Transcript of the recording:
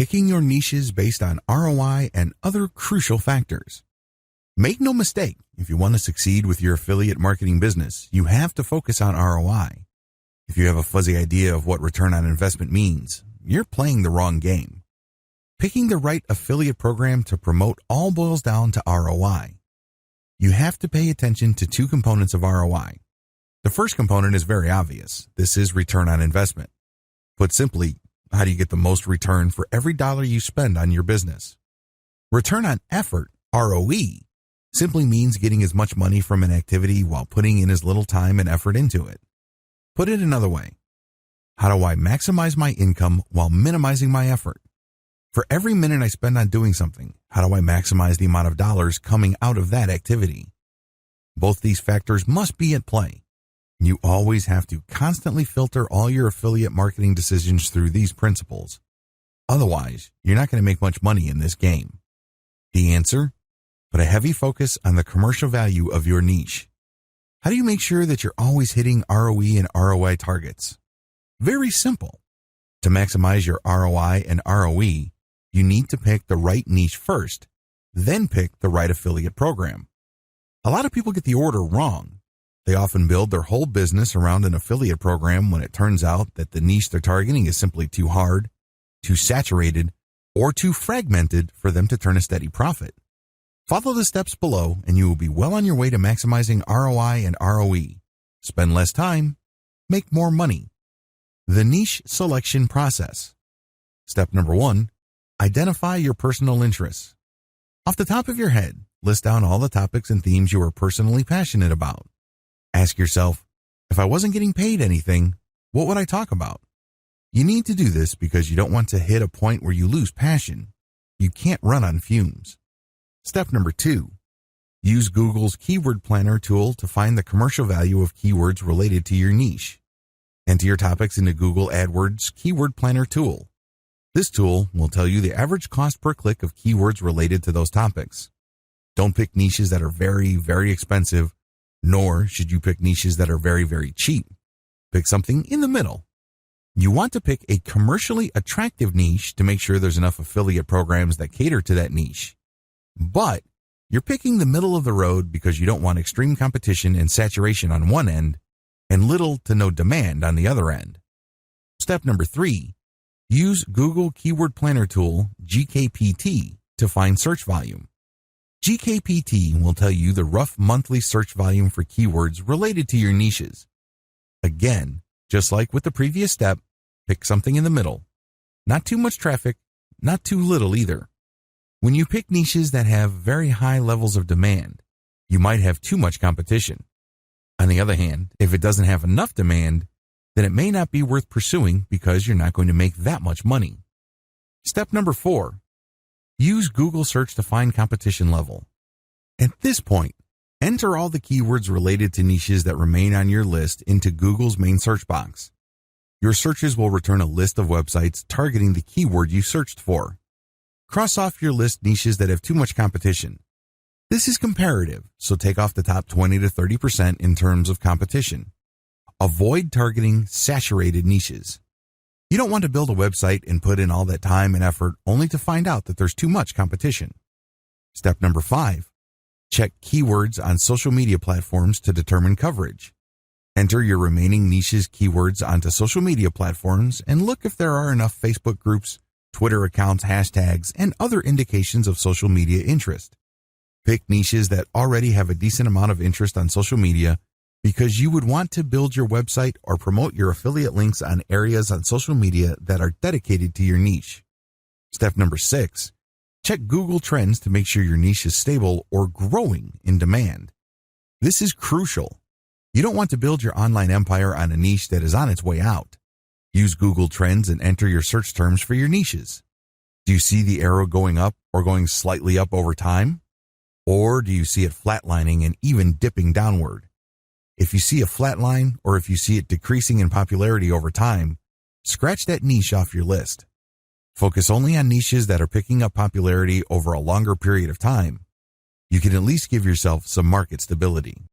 picking your niches based on ROI and other crucial factors. Make no mistake, if you want to succeed with your affiliate marketing business, you have to focus on ROI. If you have a fuzzy idea of what return on investment means, you're playing the wrong game. Picking the right affiliate program to promote all boils down to ROI. You have to pay attention to two components of ROI. The first component is very obvious. This is return on investment. Put simply, how do you get the most return for every dollar you spend on your business? Return on effort, ROE, simply means getting as much money from an activity while putting in as little time and effort into it. Put it another way. How do I maximize my income while minimizing my effort? For every minute I spend on doing something, how do I maximize the amount of dollars coming out of that activity? Both these factors must be at play. You always have to constantly filter all your affiliate marketing decisions through these principles. Otherwise, you're not going to make much money in this game. The answer? Put a heavy focus on the commercial value of your niche. How do you make sure that you're always hitting ROE and ROI targets? Very simple. To maximize your ROI and ROE, you need to pick the right niche first, then pick the right affiliate program. A lot of people get the order wrong. They often build their whole business around an affiliate program when it turns out that the niche they're targeting is simply too hard, too saturated, or too fragmented for them to turn a steady profit. Follow the steps below and you will be well on your way to maximizing ROI and ROE. Spend less time, make more money. The niche selection process. Step number 1, identify your personal interests. Off the top of your head, list down all the topics and themes you are personally passionate about. Ask yourself, if I wasn't getting paid anything, what would I talk about? You need to do this because you don't want to hit a point where you lose passion. You can't run on fumes. Step number 2, use Google's Keyword Planner tool to find the commercial value of keywords related to your niche. Enter your topics into Google AdWords Keyword Planner tool. This tool will tell you the average cost per click of keywords related to those topics. Don't pick niches that are very, very expensive, nor should you pick niches that are very, very cheap. Pick something in the middle. You want to pick a commercially attractive niche to make sure there's enough affiliate programs that cater to that niche. But you're picking the middle of the road because you don't want extreme competition and saturation on one end and little to no demand on the other end. Step number 3, use Google Keyword Planner tool, GKPT, to find search volume. GKPT will tell you the rough monthly search volume for keywords related to your niches. Again, just like with the previous step, pick something in the middle. Not too much traffic, not too little either. When you pick niches that have very high levels of demand, you might have too much competition. On the other hand, if it doesn't have enough demand, then it may not be worth pursuing because you're not going to make that much money. Step number 4, use Google search to find competition level. At this point, enter all the keywords related to niches that remain on your list into Google's main search box. Your searches will return a list of websites targeting the keyword you searched for. Cross off your list niches that have too much competition. This is comparative, so take off the top 20 to 30% in terms of competition. Avoid targeting saturated niches. You don't want to build a website and put in all that time and effort only to find out that there's too much competition. Step number 5, check keywords on social media platforms to determine coverage. Enter your remaining niches keywords onto social media platforms and look if there are enough Facebook groups, Twitter accounts, hashtags, and other indications of social media interest. Pick niches that already have a decent amount of interest on social media because you would want to build your website or promote your affiliate links on areas on social media that are dedicated to your niche. Step number 6, check Google Trends to make sure your niche is stable or growing in demand. This is crucial. You don't want to build your online empire on a niche that is on its way out. Use Google Trends and enter your search terms for your niches. Do you see the arrow going up or going slightly up over time? Or do you see it flatlining and even dipping downward? If you see a flat line or if you see it decreasing in popularity over time, scratch that niche off your list. Focus only on niches that are picking up popularity over a longer period of time. You can at least give yourself some market stability.